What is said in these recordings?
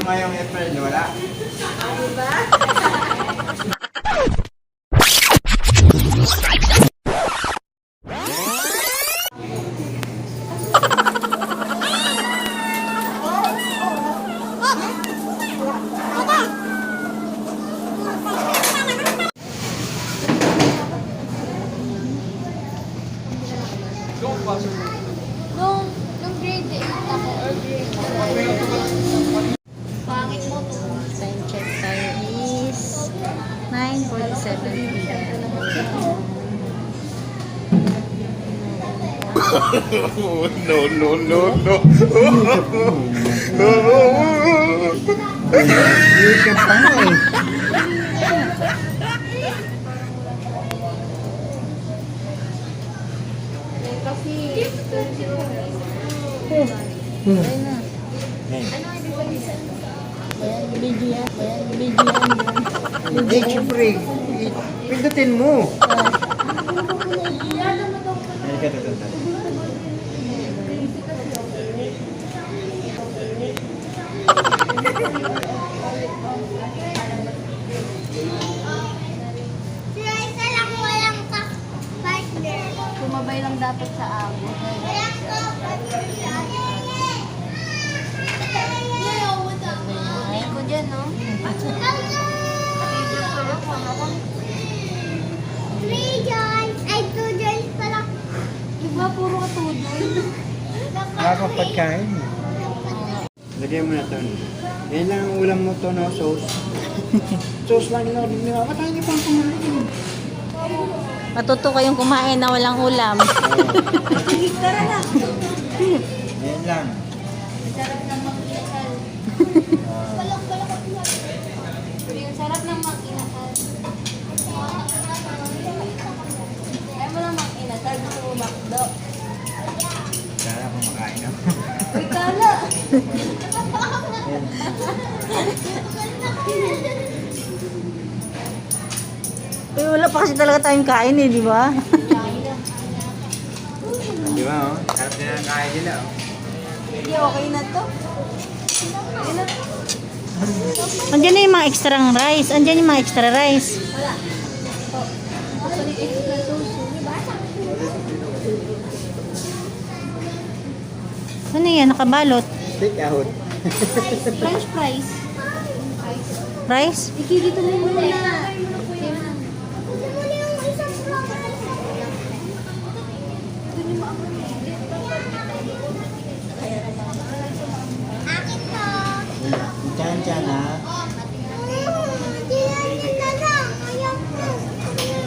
ngayong April, wala. Diba? Nung grade 8 ako or grade 9. Pangit mo to. Time check tayo is 9:47 p.m. No, no, no, no. Iikap pa nga eh. Kasi, Ayun na. ano ibig sabihin? Ayan, video yan. Ayan, video yan. Hindi, siyempre. Pindutin mo. Halika, tututut. Isa lang walang partner. Tumabay lang dapat sa amo. Walang Ay ko dyan, no? Three joints. Ay, two joints pala. Diba, puro ka two joints? Baka pagkain. Lagyan mo na to. Yan lang ang ulam mo to, no? Sauce. Sauce lang in order nila. Ba't tayo niyo pang kumain? Matuto kayong kumain na walang ulam. Tara na. Yan lang. Sarap ng mag-inasal. Yung sarap ng mag-inasal. Ayaw mo lang mag-inasal. Gusto mo makdo. Sana kumakain na. Uy, kala! Uy, wala pa kasi talaga tayong kain eh, di ba? Di ba, oh? Sarap din ang kain nila, oh. Hindi, okay na to. Okay na to. Andiyan na yung mga extra rice. Andiyan yung mga extra rice. Wala. Gusto ni extra suso. Diba? Ano yan? Nakabalot. Take out. French fries. Rice? Ikikita mo muna. Akin to. Tiyan-tiyan, ha?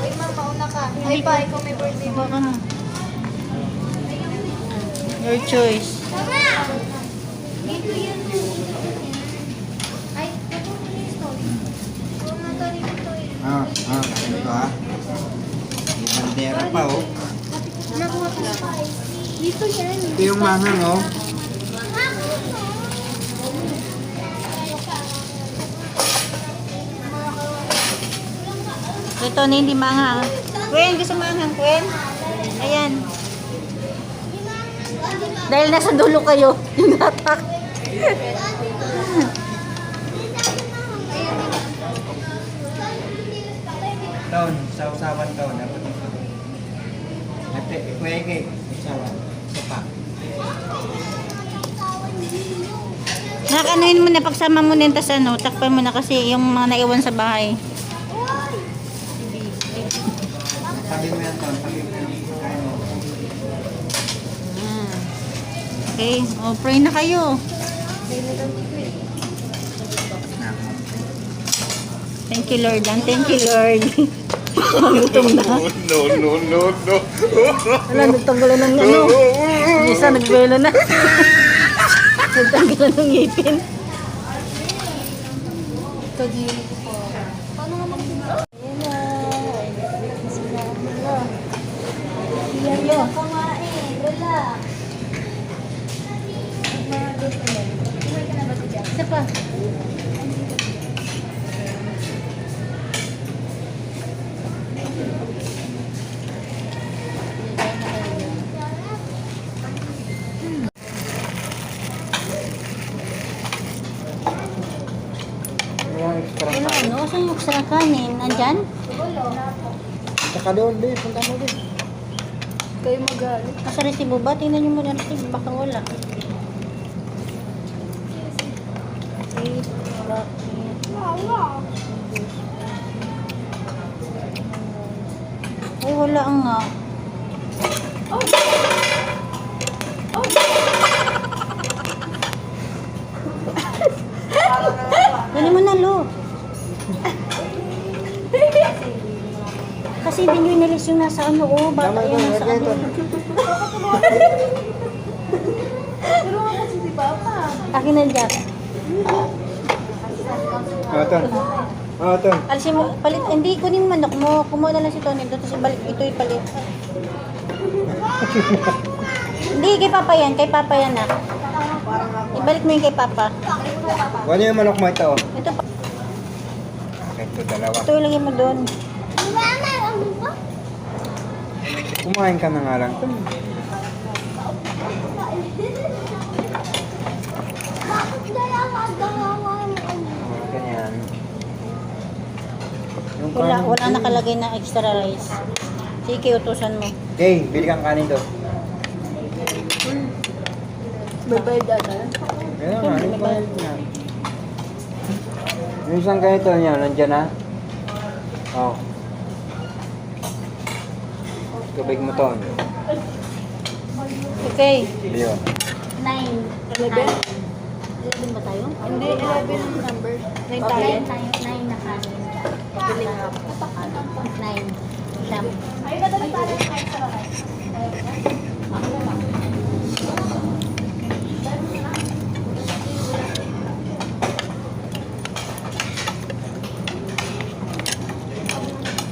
Ay, ma, mauna ka. Ay, pa, ikaw may birthday mo. Baka na. Your choice. Dito yan. Ay, ito mo yung story. Oo nga, to, dito eh. Ano to, ha? May bandera pa, oh. Nakuha ko sa dito yan. Ito yung manghang, oh. Ito na hindi manghang. Gwen, gusto manghang, Gwen? Ayan. Dahil nasa dulo kayo, yung hatak. Taon, sausawan taon. Dapat ito. Ate, ikweke. Sausawan. Sapa. Nakakanuin mo na, pagsama mo na, tas ano, takpan mo na kasi yung mga naiwan sa bahay. Tabi mo yan, taon. Tabi mo yan. Kain mo. Okay, o pray na kayo. Thank you, Lord. Thank you, Lord. Magutom na. No, no, no, no. Wala, nagtanggalan ng ano. Yung isa nagbelo na. Nagtanggalan ng ngipin. Ito dito po. Paano nga magsimula? Ayan na. Ayan na. Kumain. Relax. Kumain ka na ba ito dyan? Isa pa. Saan yung extra kanin? Nandyan? Saka doon, Be. Punta mo, Be. Kayo magalit. Nasa resibo ba? Tingnan nyo muna resibo. Baka wala. Eight, bakit? Ay, wala nga. Dali mo na, Lo. Kasi hindi nyo inalis yung nasa ano, oh. Bata Tama yung ito, nasa lagyan ito. ano. Pero kasi si Papa. Akin na, Jack. Ito. Ito. Alisin mo, palit, hindi, kunin mo manok mo. Kumuha na lang si Tony doon, tapos ibalik, ito ipalit. Hindi, kay Papa yan, na. Ibalik mo yung kay Papa. Ano yung manok mo ito? Ito pa. Ito, dalawa. Ito ilagay mo doon. Kumain ka na nga lang. Ganyan. Yung Wala, kanin, wala Be. nakalagay na extra rice. Sige, utusan mo. Okay, bili kang kanin doon. Babayad ata. Kaya nga, yung kanin niya. Yung isang ganito niya, nandiyan na. Oh. Tubig mo to. Okay. Biyo. 9. 11? 11 ba tayo? Hindi, 11 ang number. 9 tayo. 9 na kanin. Pabili nga po. 9. Siyam. Ayun na dali para sa extra rice.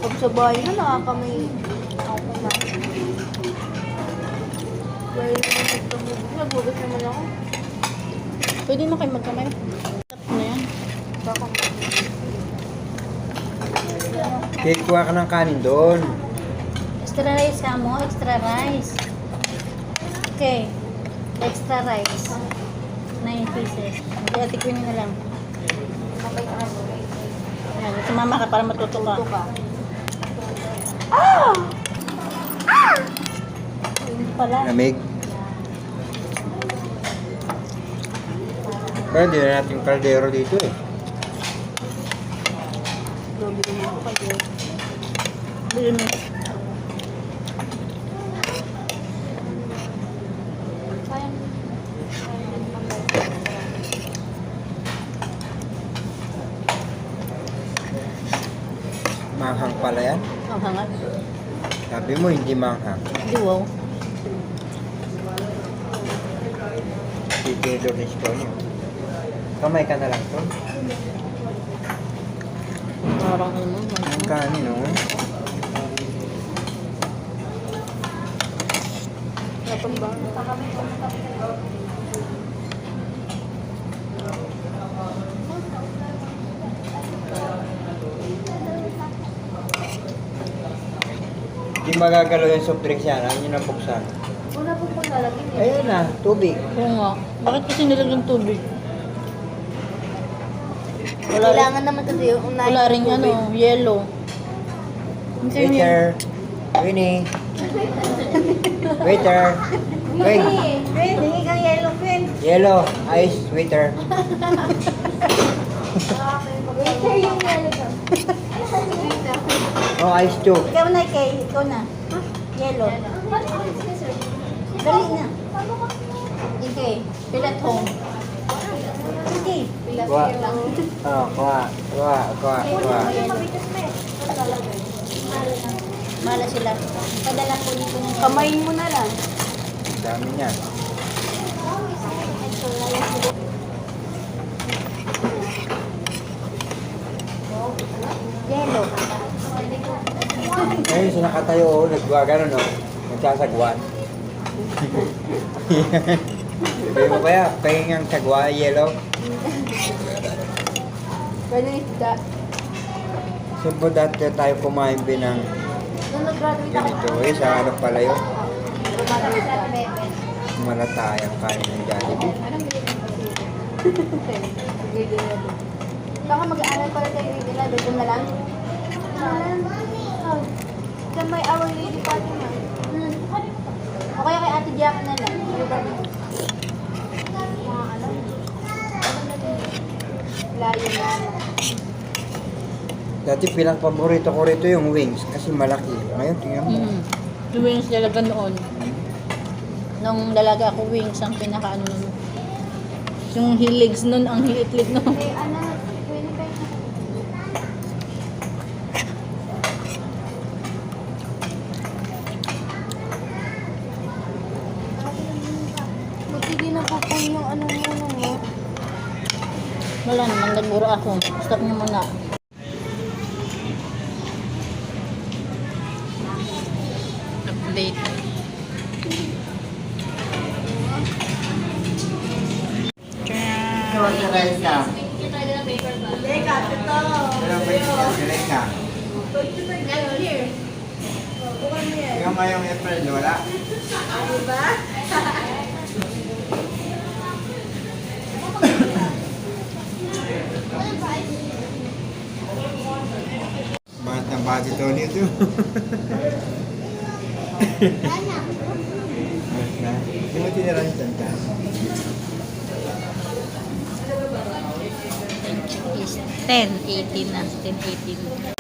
Pag sa bahay na, nakakamay ako na. Well, nagugas naman ako. Pwede na kayo magkamay. Tapos na yan. Baka Okay, kuha ka ng kanin doon. Extra rice ka mo, extra rice. Okay. Extra rice. 9 pieces. Hindi, atikwin na lang. Ayan, sumama ka para matuto ka. tuto ka. Hindi pala. Lamig. Pwede na natin kaldero dito eh. Grabe naman ako kayo. Bili mo. Sayang. Manghang pala yan. Ang hangat. Sabi mo hindi manghang. Hindi, wow. Sige, Loris ko niyo. Kamay ka na lang to. Parang ano. Ang kanin, no? Napang ba? Hindi magagalaw yung soft drinks yan. Ano yung nabuksan? Una pong paglalagay. Ayun na, tubig. Oo nga. Bakit kasi nilagyan tubig? Wala rin, Kailangan naman kasi yung unahin. wala rin ano, yellow. Waiter. Winnie. Waiter. Wait. Hindi ka yellow pen. Yellow. Ice. Waiter. Waiter yung yellow pen. Oh, ice too. Ikaw na, Kay. Ikaw na. Yellow. Dali na. Okay. Feel at home. Okay. Kuha. Oh, kuha. Kuha. Kuha. Kuha. Mala sila. Padala ko dito ng Kamay mo na lang. Ang dami niya. yellow. Ngayon siya nakatayo, oh, nagwagano, no? Nagsasagwan. Sabi mo kaya, pahingang sagwa, yellow. Pwede isda. Siyempre dati tayo kumain ng Nung nag-graduate ako. ganito. Eh, sa ano pala yun? Graduate ako. Malatayang kain ng Jollibee. Anong grade mo kasi? 10. Grade 11. Baka mag-aaral pala tayo yung ilabi. Doon na lang? Diyan may Our Lady Fatima. O kaya kay Ate Jackie na lang. Mga ano? Layo na. Dati pinaka-paborito ko rito yung wings kasi malaki. Ngayon, tingnan mo. Yung wings talaga noon. Nung dalaga ako, wings ang pinaka-ano nun. Yung hiligs nun, ang hiitlig nun. Buti di na po po yung ano mo. Wala naman, nagburo ako. Stop niyo muna. Update. Ito, siray ka. Ilang beses ka, siray ka. Yung ngayong April, wala. Bakit ng budget ulit ito? Hindi mo tinira yung tanta. Is 10:18 na. 10:18.